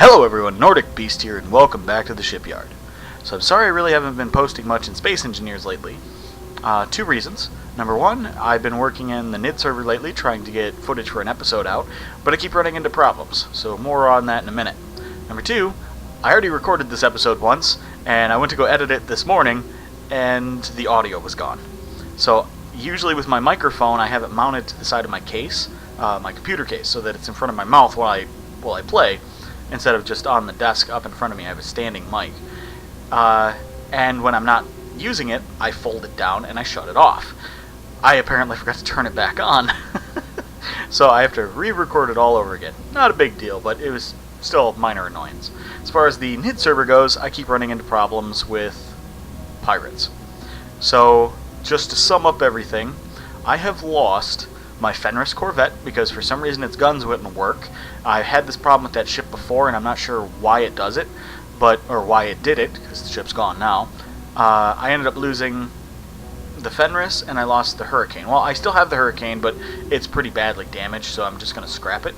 Hello everyone, Nordic Beast here, and welcome back to the Shipyard. So I'm sorry I really haven't been posting much in Space Engineers lately. Two reasons. Number one, I've been working in the NID server lately trying to get footage for an episode out, but I keep running into problems, so more on that in a minute. Number two, I already recorded this episode once, and I went to go edit it this morning, and the audio was gone. So usually with my microphone, I have it mounted to the side of my case, my computer case, so that it's in front of my mouth while I play. Instead of just on the desk up in front of me, I have a standing mic. And when I'm not using it, I fold it down and I shut it off. I apparently forgot to turn it back on. So I have to re-record it all over again. Not a big deal, but it was still a minor annoyance. As far as the NID server goes, I keep running into problems with pirates. So, just to sum up everything, I have lost my Fenris Corvette because for some reason its guns wouldn't work. I've had this problem with that ship before, and I'm not sure why it does it, or why it did it, because the ship's gone now. I ended up losing the Fenris, and I lost the Hurricane. Well, I still have the Hurricane, but it's pretty badly damaged, so I'm just going to scrap it.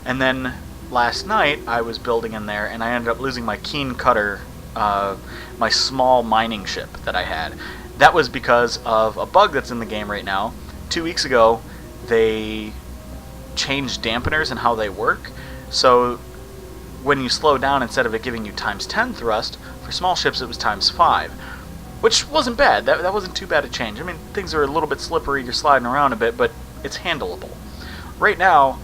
And then last night, I was building in there, and I ended up losing my Keen Cutter, my small mining ship that I had. That was because of a bug that's in the game right now. 2 weeks ago, they changed dampeners and how they work, so when you slow down, instead of it giving you times 10 thrust, for small ships it was times 5, which wasn't bad. That wasn't too bad a change. I mean, things are a little bit slippery, you're sliding around a bit, but it's handleable. Right now,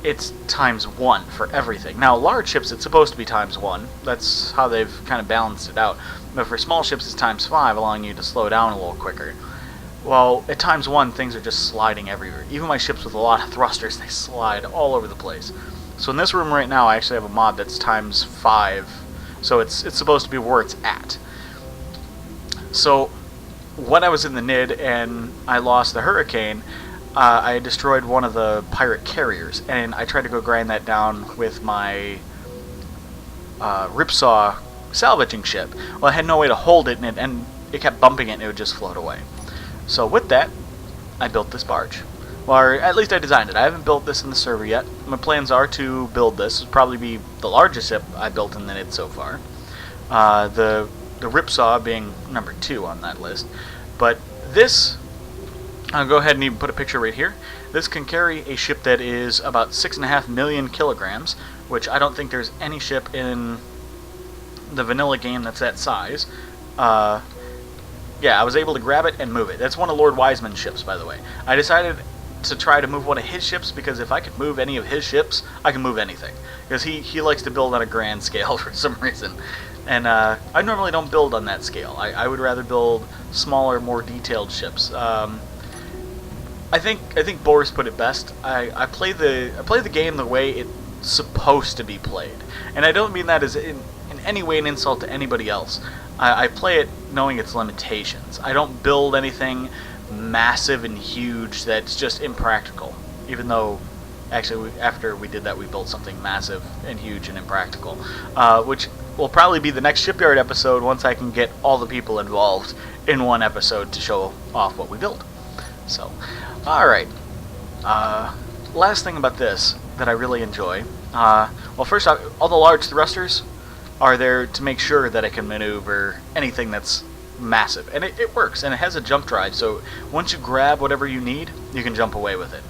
it's times 1 for everything. Now, large ships, it's supposed to be times 1. That's how they've kind of balanced it out. But for small ships, it's times 5, allowing you to slow down a little quicker. Well, at times 1, things are just sliding everywhere. Even my ships with a lot of thrusters, they slide all over the place. So in this room right now, I actually have a mod that's times 5, so it's supposed to be where it's at. So when I was in the NID and I lost the Hurricane, I destroyed one of the pirate carriers, and I tried to go grind that down with my Ripsaw salvaging ship. Well, I had no way to hold it, and it kept bumping it, and it would just float away. So with that, I built this barge. Well, or at least I designed it. I haven't built this in the server yet. My plans are to build this. It'll probably be the largest ship I built in the NID so far. The Ripsaw being number 2 on that list. But this, I'll go ahead and even put a picture right here. This can carry a ship that is about 6.5 million kilograms, which I don't think there's any ship in the vanilla game that's that size. Yeah, I was able to grab it and move it. That's one of Lord Wiseman's ships, by the way. I decided to try to move one of his ships because if I could move any of his ships, I can move anything. Because he likes to build on a grand scale for some reason. And I normally don't build on that scale. I would rather build smaller, more detailed ships. I think Boris put it best. I play the game the way it's supposed to be played. And I don't mean that as in any way an insult to anybody else. I play it knowing its limitations. I don't build anything massive and huge that's just impractical. Even though, actually, after we did that, we built something massive and huge and impractical. Which will probably be the next Shipyard episode once I can get all the people involved in one episode to show off what we built. So, alright. Last thing about this that I really enjoy. Well, first off, all the large thrusters are there to make sure that it can maneuver anything that's massive. And it works, and it has a jump drive, so once you grab whatever you need, you can jump away with it.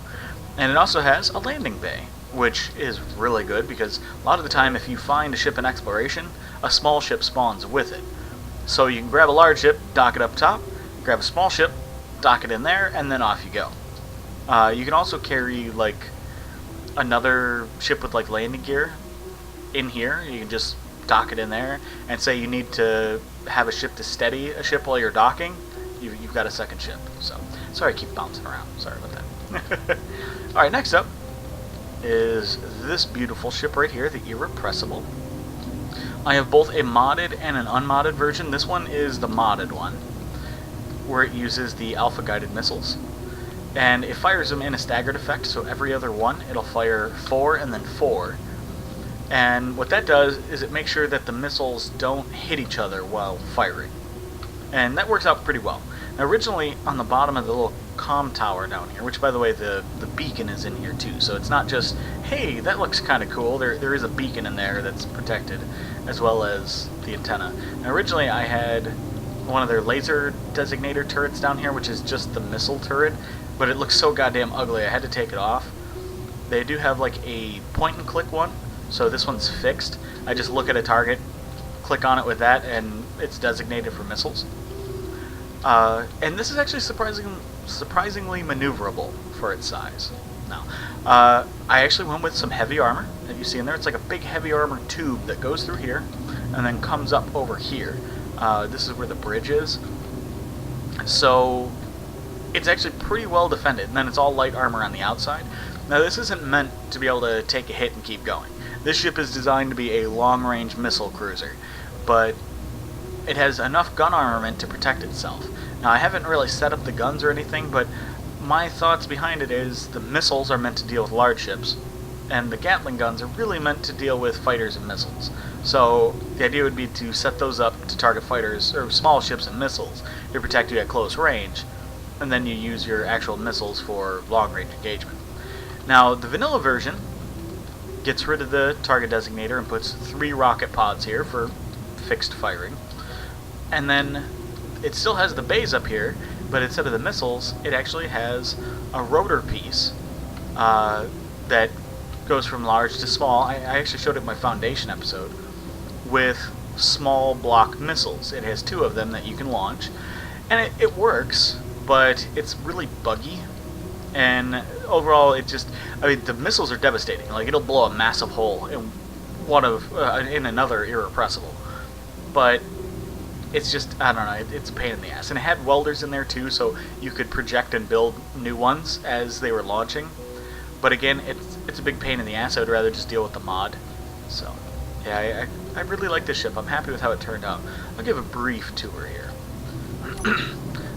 And it also has a landing bay, which is really good, because a lot of the time if you find a ship in exploration, a small ship spawns with it. So you can grab a large ship, dock it up top, grab a small ship, dock it in there, and then off you go. You can also carry, like, another ship with, like, landing gear in here. You can just dock it in there, and say you need to have a ship to steady a ship while you're docking, you've got a second ship. So, sorry I keep bouncing around. Sorry about that. Alright, next up is this beautiful ship right here, the Irrepressible. I have both a modded and an unmodded version. This one is the modded one, where it uses the alpha-guided missiles. And it fires them in a staggered effect, so every other one, it'll fire 4 and then 4. And what that does is it makes sure that the missiles don't hit each other while firing. And that works out pretty well. Now, originally, on the bottom of the little comm tower down here, which, by the way, the beacon is in here too, so it's not just, hey, that looks kind of cool. There is a beacon in there that's protected, as well as the antenna. Now, originally, I had one of their laser designator turrets down here, which is just the missile turret, but it looks so goddamn ugly, I had to take it off. They do have like a point-and-click one, so this one's fixed. I just look at a target, click on it with that, and it's designated for missiles. And this is actually surprisingly maneuverable for its size. Now, I actually went with some heavy armor that you see in there. It's like a big heavy armor tube that goes through here and then comes up over here. This is where the bridge is. So it's actually pretty well defended, and then it's all light armor on the outside. Now, this isn't meant to be able to take a hit and keep going. This ship is designed to be a long-range missile cruiser, but it has enough gun armament to protect itself. Now, I haven't really set up the guns or anything, but my thoughts behind it is the missiles are meant to deal with large ships, and the Gatling guns are really meant to deal with fighters and missiles. So the idea would be to set those up to target fighters or small ships and missiles to protect you at close range, and then you use your actual missiles for long-range engagement. Now, the vanilla version gets rid of the target designator and puts 3 rocket pods here for fixed firing. And then it still has the bays up here, but instead of the missiles, it actually has a rotor piece that goes from large to small. I actually showed it in my Foundation episode with small block missiles. It has 2 of them that you can launch, and it works, but it's really buggy. And overall, the missiles are devastating. Like, it'll blow a massive hole in in another irrepressible. But it's just, I don't know, it's a pain in the ass. And it had welders in there too, so you could project and build new ones as they were launching. But again, it's a big pain in the ass. I would rather just deal with the mod. So, yeah, I really like this ship. I'm happy with how it turned out. I'll give a brief tour here.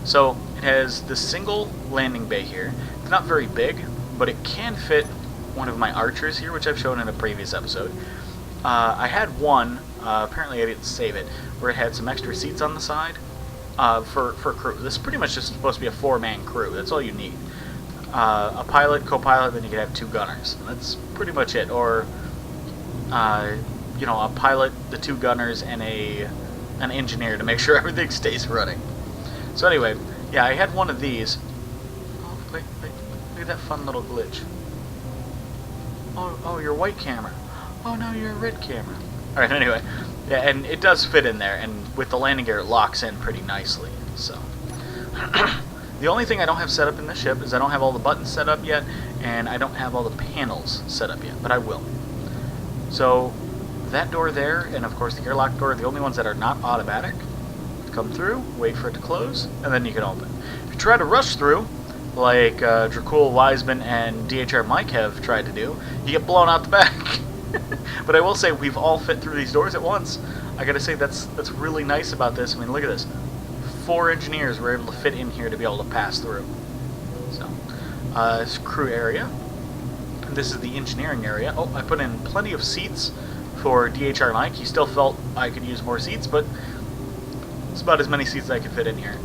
So, it has the single landing bay here. It's not very big, but it can fit one of my archers here, which I've shown in a previous episode. I had one, apparently I didn't save it, where it had some extra seats on the side for crew. This is pretty much just supposed to be a 4-man crew. That's all you need. A pilot, co-pilot, then you could have 2 gunners. That's pretty much it. Or, a pilot, the 2 gunners, and an engineer to make sure everything stays running. So anyway, yeah, I had one of these. Oh, wait, look at that fun little glitch. Oh, your white camera. Oh, no, you're a red camera. Alright, anyway. Yeah, and it does fit in there, and with the landing gear, it locks in pretty nicely, so. The only thing I don't have set up in this ship is I don't have all the buttons set up yet, and I don't have all the panels set up yet, but I will. So, that door there, and of course the airlock door, are the only ones that are not automatic. Come through, wait for it to close, and then you can open. If you try to rush through, like Dracul, Wiseman, and DHR Mike have tried to do, you get blown out the back. But I will say, we've all fit through these doors at once. I gotta say, that's really nice about this. I mean, look at this. 4 engineers were able to fit in here to be able to pass through. So, this is crew area. This is the engineering area. Oh, I put in plenty of seats for DHR Mike. He still felt I could use more seats, but it's about as many seats as I could fit in here.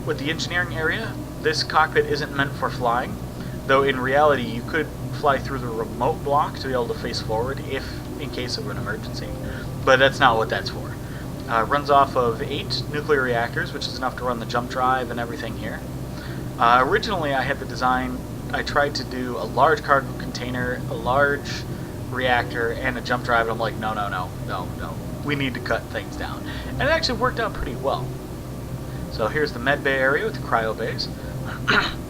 With the engineering area, this cockpit isn't meant for flying, though in reality you could fly through the remote block to be able to face forward in case of an emergency, but that's not what that's for. Runs off of 8 nuclear reactors, which is enough to run the jump drive and everything here. Originally I had the design, I tried to do a large cargo container, a large reactor, and a jump drive, and I'm like, no, we need to cut things down. And it actually worked out pretty well. So here's the med bay area with the cryo bays.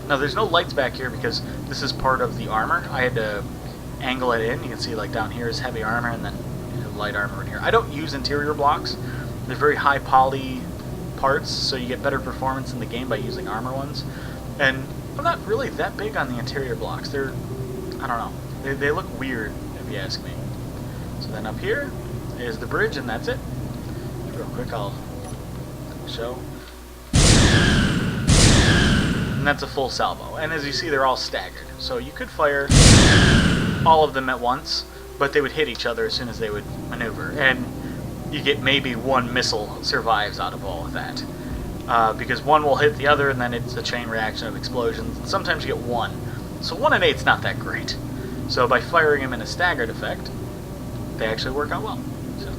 Now there's no lights back here because this is part of the armor. I had to angle it in. You can see like down here is heavy armor and then light armor in here. I don't use interior blocks. They're very high poly parts, so you get better performance in the game by using armor ones. And I'm not really that big on the interior blocks. They're, I don't know, they look weird if you ask me. So then up here is the bridge, and that's it. Real quick, I'll show. And that's a full salvo. And as you see, they're all staggered. So you could fire all of them at once, but they would hit each other as soon as they would maneuver. And you get maybe 1 missile survives out of all of that. because one will hit the other, and then it's a chain reaction of explosions. And sometimes you get one. So 1 and 8's not that great. So by firing them in a staggered effect, they actually work out well. So,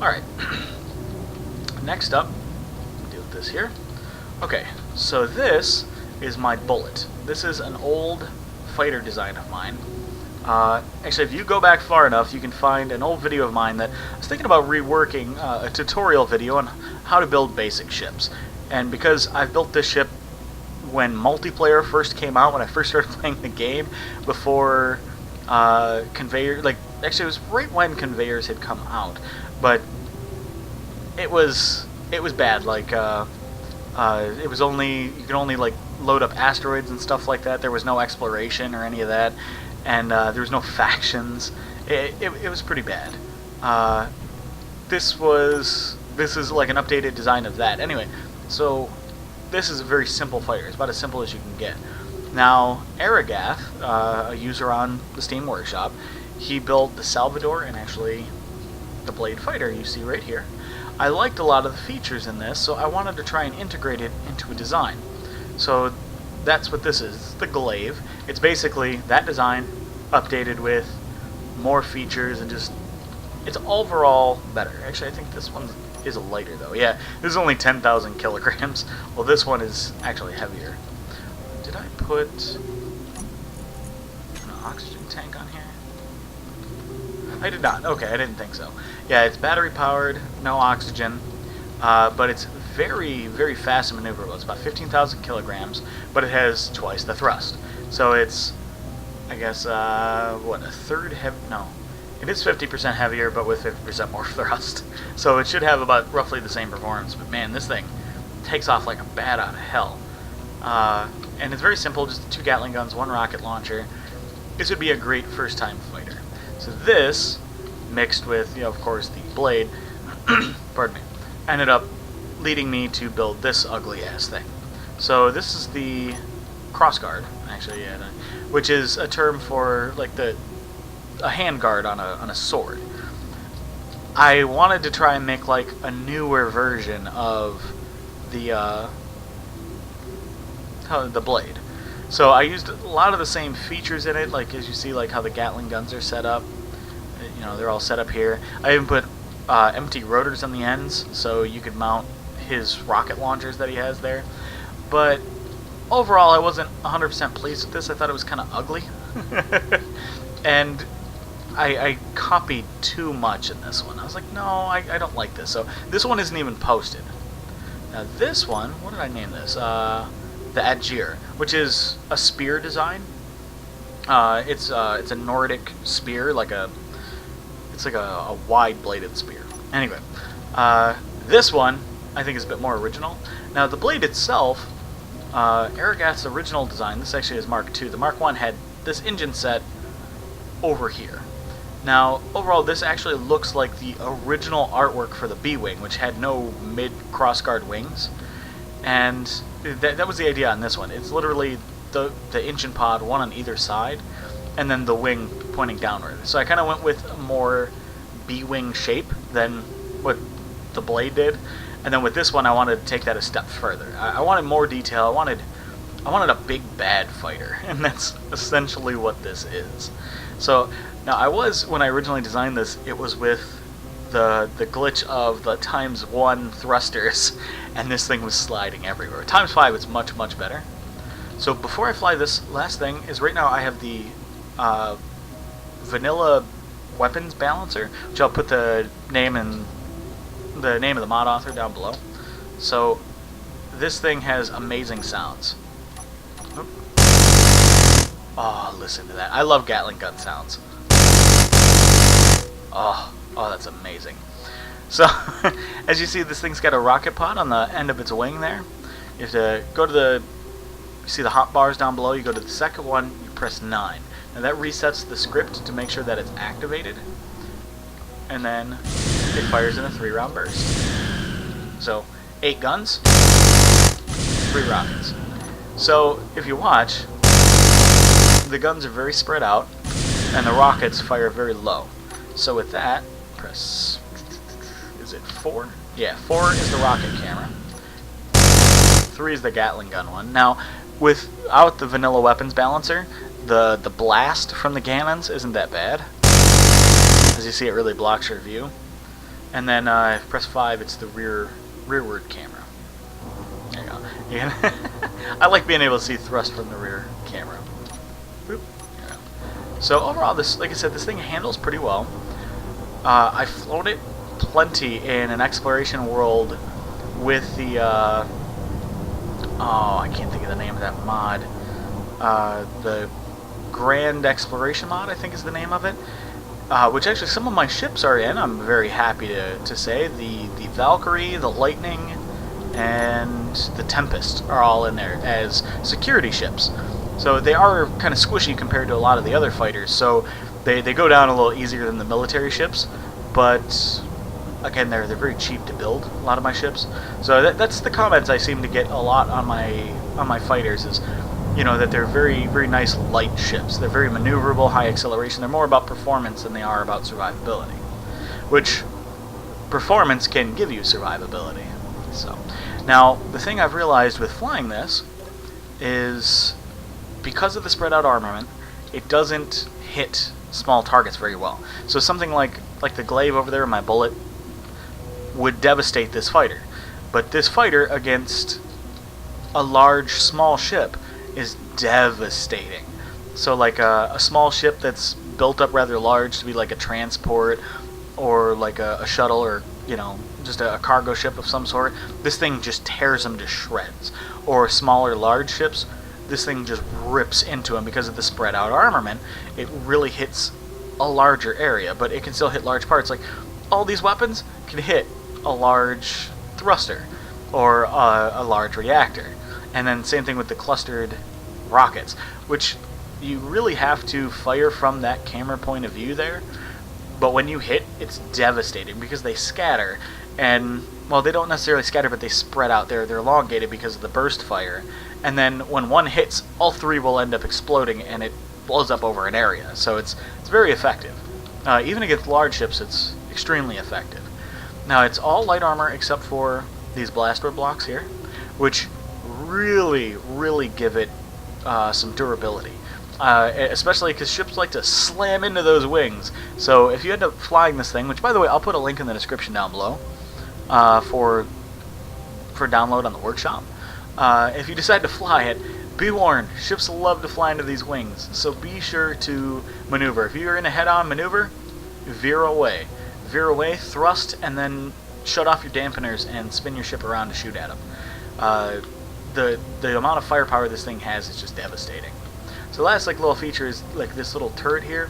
alright. Next up, deal with this here. Okay, so this is my bullet. This is an old fighter design of mine. Actually, if you go back far enough, you can find an old video of mine that I was thinking about reworking a tutorial video on how to build basic ships. And because I've built this ship when multiplayer first came out, when I first started playing the game, before conveyor, like, actually it was right when conveyors had come out, but it was bad. Like, it was only, you could only like load up asteroids and stuff like that. There was no exploration or any of that, and there was no factions. It was pretty bad. This is like an updated design of that. Anyway, so this is a very simple fighter. It's about as simple as you can get. Now, Aragath, a user on the Steam Workshop, he built the Salvador and actually the Blade Fighter you see right here. I liked a lot of the features in this, so I wanted to try and integrate it into a design. So that's what this is. It's the Glaive. It's basically that design updated with more features and just, it's overall better. Actually, I think this one is a lighter though. Yeah, this is only 10,000 kilograms. Well, this one is actually heavier. Did I put an oxygen tank on here? I did not. Okay, I didn't think so. Yeah, it's battery powered, no oxygen, but it's very, very fast and maneuverable. It's about 15,000 kilograms, but it has twice the thrust. So it's, I guess, what, a third heavy? No, it is 50% heavier, but with 50% more thrust. So it should have about roughly the same performance. But man, this thing takes off like a bat out of hell. And it's very simple, just 2 Gatling guns, 1 rocket launcher. This would be a great first-time fighter. So this, mixed with, you know, of course, the Blade, pardon me, ended up leading me to build this ugly-ass thing. So this is the crossguard, actually, yeah, which is a term for, like, a handguard on a sword. I wanted to try and make, like, a newer version of the Blade. So I used a lot of the same features in it, like as you see, like how the Gatling guns are set up. You know, they're all set up here. I even put empty rotors on the ends, so you could mount his rocket launchers that he has there. But overall, I wasn't 100% pleased with this. I thought it was kind of ugly. And I copied too much in this one. I was like, no, I don't like this. So this one isn't even posted. Now this one, what did I name this? The Adjir, which is a spear design. It's a Nordic spear, it's like a wide-bladed spear. Anyway, this one I think is a bit more original. Now the blade itself, Aragath's original design, this actually is Mark II. The Mark I had this engine set over here. Now overall, this actually looks like the original artwork for the B-Wing, which had no mid-crossguard wings. And that was the idea on this one. It's literally the engine pod, one on either side, and then the wing pointing downward. So I kind of went with a more B-Wing shape than what the Blade did. And then with this one, I wanted to take that a step further. I wanted more detail. I wanted a big bad fighter, and that's essentially what this is. So now when I originally designed this, it was with the glitch of the ×1 thrusters, and this thing was sliding everywhere. ×5 is much, much better. So before I fly this last thing, is right now I have the vanilla weapons balancer, which I'll put the name of the mod author down below. So this thing has amazing sounds. Oh, listen to that. I love Gatling gun sounds. Oh, that's amazing. So, as you see, this thing's got a rocket pod on the end of its wing there. You have to go to you see the hot bars down below, you go to the second one, you press 9. Now that resets the script to make sure that it's activated. And then it fires in a 3-round burst. So, 8 guns, 3 rockets. So, if you watch, the guns are very spread out, and the rockets fire very low. So with that, press, is it 4? Yeah, 4 is the rocket camera. 3 is the Gatling gun one. Now, without the vanilla weapons balancer, the blast from the cannons isn't that bad. As you see, it really blocks your view. And then if you press 5, it's the rearward camera. There you go. You can I like being able to see thrust from the rear camera. Boop. There you go. So overall, this, like I said, this thing handles pretty well. I've flown it plenty in an exploration world with the oh, I can't think of the name of that mod. The Grand Exploration mod, I think is the name of it. Which actually some of my ships are in, I'm very happy to say. The Valkyrie, the Lightning, and the Tempest are all in there as security ships. So they are kind of squishy compared to a lot of the other fighters, so they go down a little easier than the military ships, but again, they're very cheap to build, a lot of my ships. So that's the comments I seem to get a lot on my fighters is, you know, that they're very, very nice light ships. They're very maneuverable, high acceleration. They're more about performance than they are about survivability. Which, performance can give you survivability. So, now, the thing I've realized with flying this is, because of the spread out armament, it doesn't hit small targets very well. So something like the glaive over there, my bullet, would devastate this fighter. But this fighter, against a large, small ship, is devastating. So like a small ship that's built up rather large to be like a transport or like a shuttle or, you know, just a cargo ship of some sort, this thing just tears them to shreds. Or smaller, large ships, this thing just rips into them because of the spread out armament. It really hits a larger area, but it can still hit large parts. Like, all these weapons can hit a large thruster or a large reactor. And then same thing with the clustered rockets, which you really have to fire from that camera point of view there. But when you hit, it's devastating because they scatter. And, well, they don't necessarily scatter, but they spread out. They're elongated because of the burst fire. And then when one hits, all 3 will end up exploding, and it blows up over an area. So it's very effective. Even against large ships, it's extremely effective. Now, it's all light armor except for these blast door blocks here, which really, really give it some durability. Especially because ships like to slam into those wings. So if you end up flying this thing, which, by the way, I'll put a link in the description down below for download on the workshop. If you decide to fly it, be warned, ships love to fly into these wings, so be sure to maneuver. If you're in a head-on maneuver, veer away. Veer away, thrust, and then shut off your dampeners and spin your ship around to shoot at them. The amount of firepower this thing has is just devastating. So the last little feature is like this little turret here.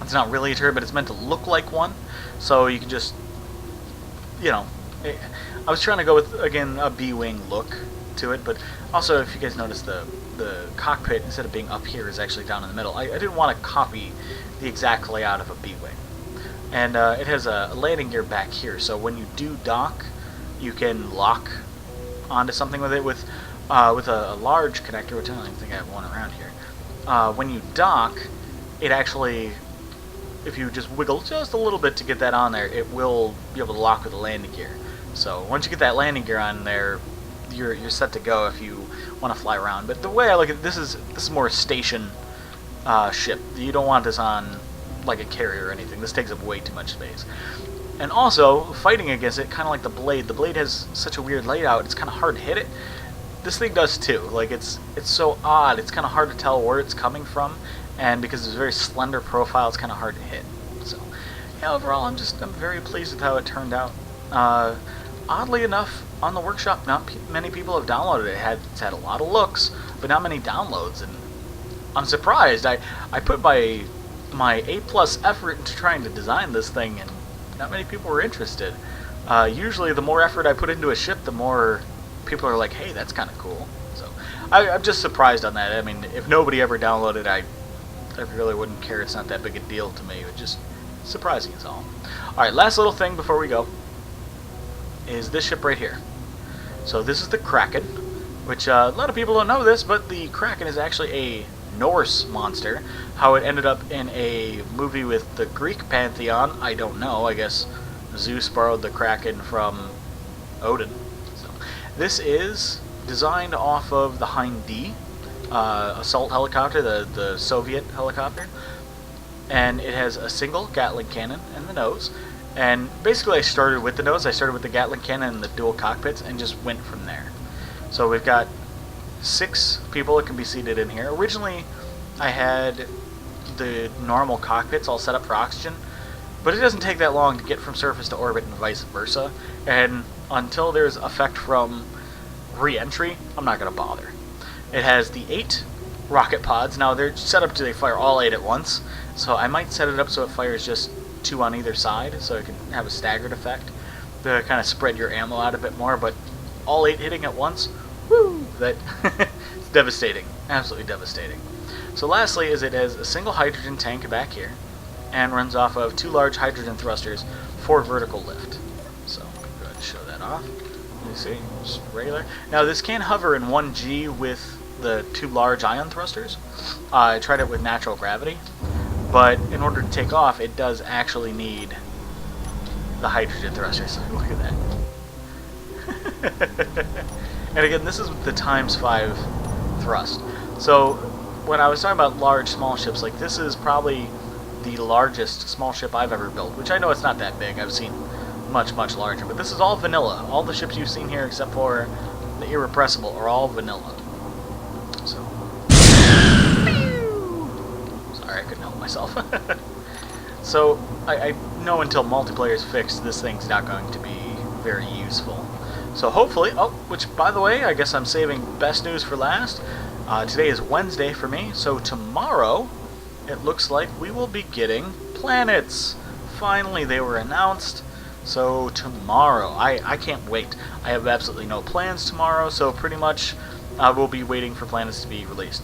It's not really a turret, but it's meant to look like one. So you can just, you know, I was trying to go with, again, a B-wing look to it, but also if you guys notice the cockpit, instead of being up here, is actually down in the middle. I didn't want to copy the exact layout of a B-wing. And it has a landing gear back here, so when you do dock, you can lock onto something with it with a large connector, which I don't even think I have one around here. When you dock, it actually, if you just wiggle just a little bit to get that on there, it will be able to lock with the landing gear. So once you get that landing gear on there, you're set to go if you want to fly around. But the way I look at this is more a station ship. You don't want this on like a carrier or anything. This takes up way too much space. And also, fighting against it, kind of like the blade. The blade has such a weird layout, it's kind of hard to hit it. This thing does too. Like, it's so odd. It's kind of hard to tell where it's coming from, and because it's a very slender profile, it's kind of hard to hit. So, yeah, overall, I'm very pleased with how it turned out. Oddly enough, on the workshop, not many people have downloaded it. It's had a lot of looks, but not many downloads, and I'm surprised. I put my A+ effort into trying to design this thing, and not many people were interested. Usually, the more effort I put into a ship, the more people are like, hey, that's kind of cool. So I'm just surprised on that. I mean, if nobody ever downloaded, I really wouldn't care. It's not that big a deal to me. It's just surprising is all. Alright, last little thing before we go is this ship right here. So this is the Kraken, which a lot of people don't know this, but the Kraken is actually a Norse monster. How it ended up in a movie with the Greek pantheon, I don't know. I guess Zeus borrowed the Kraken from Odin. So this is designed off of the Hind D assault helicopter, the Soviet helicopter, and it has a single Gatling cannon in the nose. And basically I started with the nose, I started with the Gatling cannon and the dual cockpits, and just went from there. So we've got 6 people that can be seated in here. Originally I had the normal cockpits all set up for oxygen, but it doesn't take that long to get from surface to orbit and vice versa, and until there's effect from re-entry, I'm not going to bother. It has the 8 rocket pods. Now they're set up to they fire all 8 at once, so I might set it up so it fires just 2 on either side, so it can have a staggered effect to kind of spread your ammo out a bit more, but all 8 hitting at once, woo, that it's devastating, absolutely devastating. So lastly is it has a single hydrogen tank back here, and runs off of 2 large hydrogen thrusters for vertical lift. So go ahead and show that off. You see, just regular. Now this can hover in 1G with the 2 large ion thrusters. I tried it with natural gravity, but in order to take off, it does actually need the hydrogen thrusters. Look at that. And again, this is the ×5 thrust. So when I was talking about large small ships, like this is probably the largest small ship I've ever built, which I know it's not that big. I've seen much larger, but this is all vanilla. All the ships you've seen here except for the Irrepressible are all vanilla. So sorry, I couldn't help myself. So I know until multiplayer is fixed, this thing's not going to be very useful. So hopefully, which by the way, I guess I'm saving best news for last. Today is Wednesday for me, so tomorrow it looks like we will be getting planets. Finally, they were announced. So tomorrow, I can't wait. I have absolutely no plans tomorrow, so pretty much I will be waiting for planets to be released.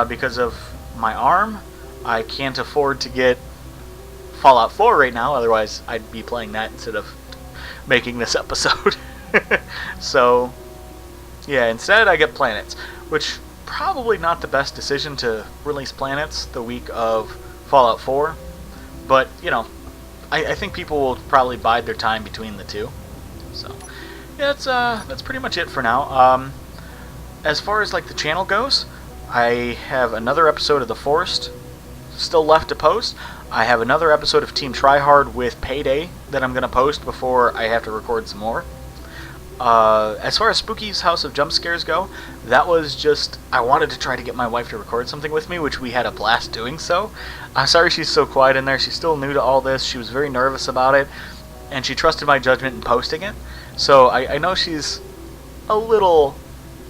Because of my arm, I can't afford to get Fallout 4 right now, otherwise I'd be playing that instead of making this episode. So, yeah, instead I get planets, which probably not the best decision to release planets the week of Fallout 4, but, you know, I think people will probably bide their time between the two. So, yeah, that's pretty much it for now. As far as, like, the channel goes, I have another episode of The Forest still left to post. I have another episode of Team Tryhard with Payday that I'm going to post before I have to record some more. As far as Spooky's House of Jump Scares go, that was just, I wanted to try to get my wife to record something with me, which we had a blast doing so. I'm sorry she's so quiet in there. She's still new to all this. She was very nervous about it, and she trusted my judgment in posting it. So I know she's a little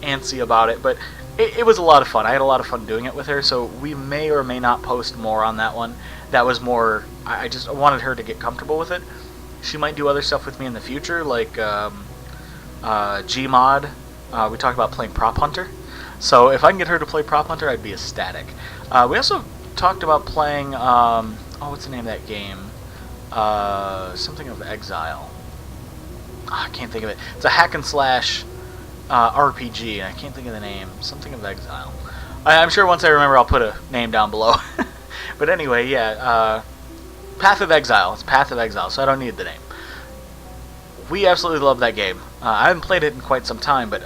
antsy about it, but it was a lot of fun. I had a lot of fun doing it with her, so we may or may not post more on that one. That was more, I just wanted her to get comfortable with it. She might do other stuff with me in the future, like Gmod. We talked about playing Prop Hunter. So if I can get her to play Prop Hunter, I'd be ecstatic. We also talked about playing, what's the name of that game? Something of Exile. I can't think of it. It's a hack and slash RPG. I can't think of the name. Something of Exile. I'm sure once I remember I'll put a name down below. But anyway, yeah, Path of Exile. It's Path of Exile, so I don't need the name. We absolutely love that game. I haven't played it in quite some time, but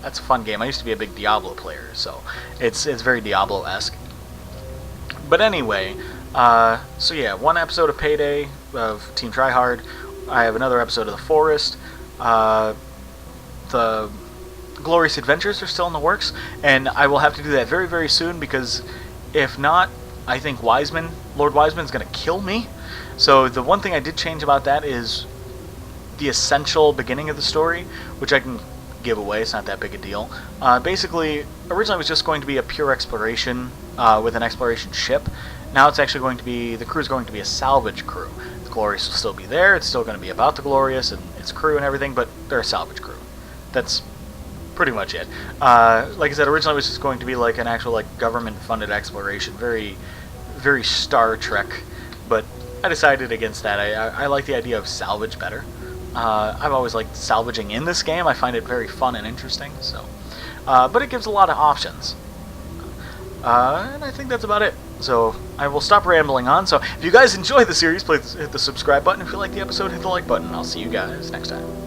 that's a fun game. I used to be a big Diablo player, so it's very Diablo-esque. But anyway, so yeah, one episode of Payday of Team Tryhard. I have another episode of The Forest. The Glorious Adventures are still in the works, and I will have to do that very, very soon, because if not, I think Lord Wiseman's going to kill me. So the one thing I did change about that is the essential beginning of the story, which I can give away. It's not that big a deal. Basically, originally it was just going to be a pure exploration with an exploration ship. Now it's actually going to be, the crew's going to be a salvage crew. The Glorious will still be there. It's still going to be about the Glorious and its crew and everything, but they're a salvage crew. That's pretty much it. Like I said, originally it was just going to be like an actual like government-funded exploration, very, very Star Trek. But I decided against that. I like the idea of salvage better. I've always liked salvaging in this game. I find it very fun and interesting. So, but it gives a lot of options. And I think that's about it. So I will stop rambling on. So if you guys enjoy the series, please hit the subscribe button. If you like the episode, hit the like button. I'll see you guys next time.